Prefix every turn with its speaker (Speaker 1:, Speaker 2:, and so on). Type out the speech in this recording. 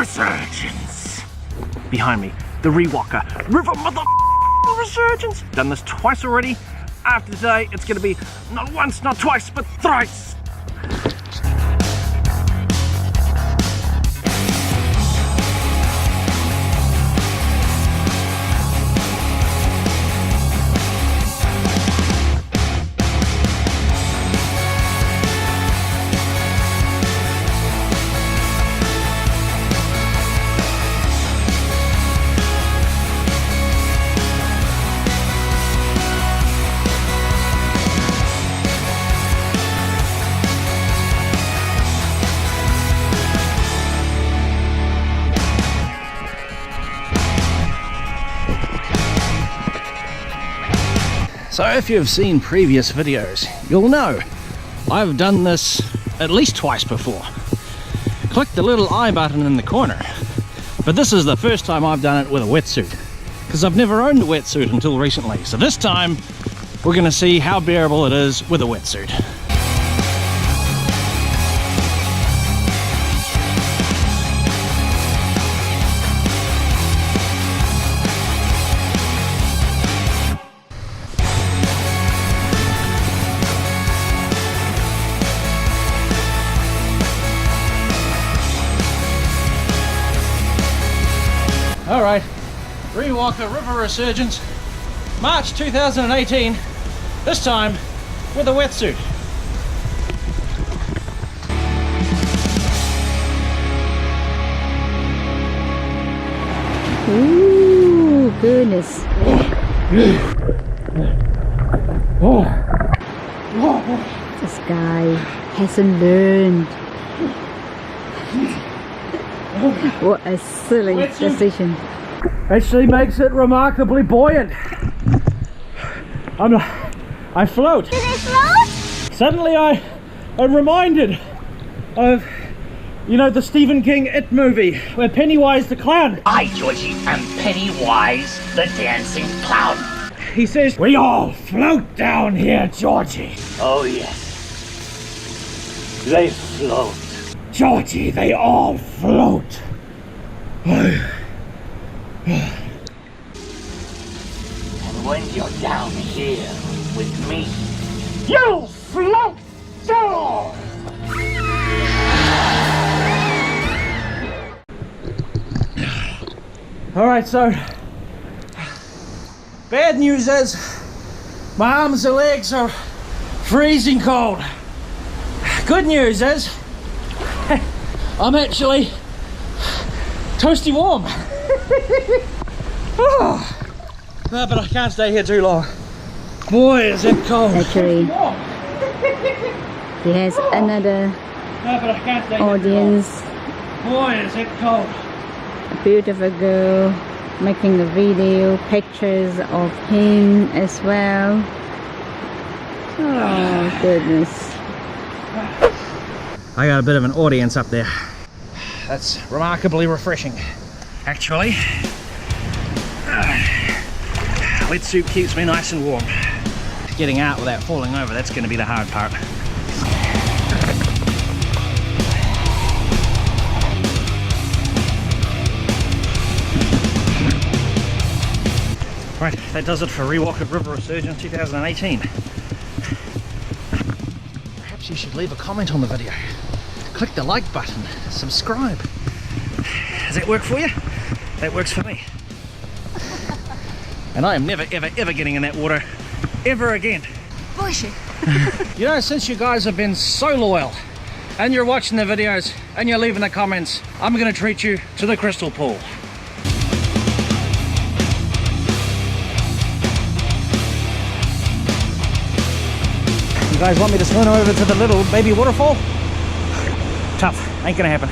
Speaker 1: Resurgence. Behind me, the Riwaka River Resurgence. Done this twice already. After today, it's gonna be not once, not twice, but thrice. So if you've seen previous videos, you'll know I've done this at least twice before. Click the little I button in the corner. But this is the first time I've done it with a wetsuit, because I've never owned a wetsuit until recently. So this time, we're gonna see how bearable it is with a wetsuit. Alright, Riwaka River Resurgence, March 2018, this time with a wetsuit.
Speaker 2: Ooh, goodness. This guy hasn't learned. What a silly decision.
Speaker 1: Actually makes it remarkably buoyant. I float.
Speaker 2: Did it float?
Speaker 1: Suddenly I'm reminded of, you know, the Stephen King It movie where Pennywise the clown.
Speaker 3: I, Georgie, am Pennywise the dancing clown.
Speaker 1: He says, "We all float down here, Georgie."
Speaker 3: Oh yes, they float.
Speaker 1: Georgie, they all float.
Speaker 3: And when you're down here with me, you float too!
Speaker 1: Alright, so bad news is my arms and legs are freezing cold. Good news is I'm actually toasty warm. No, but I can't stay here too long. Boy, is it cold.
Speaker 2: Actually, he has another
Speaker 1: No, but I can't stay
Speaker 2: audience.
Speaker 1: here too long. Boy, is it cold.
Speaker 2: A beautiful girl making a video, pictures of him as well. Oh, goodness.
Speaker 1: I got a bit of an audience up there. That's remarkably refreshing. Actually, wetsuit keeps me nice and warm. Getting out without falling over, that's going to be the hard part. Right, that does it for Riwaka River Resurgence 2018. Perhaps you should leave a comment on the video. Click the like button, subscribe. Does that work for you? That works for me. And I am never, ever, ever getting in that water ever again.
Speaker 2: Bullshit.
Speaker 1: You know, since you guys have been so loyal and you're watching the videos and you're leaving the comments, I'm going to treat you to the crystal pool. You guys want me to swim over to the little baby waterfall? Tough, ain't gonna happen.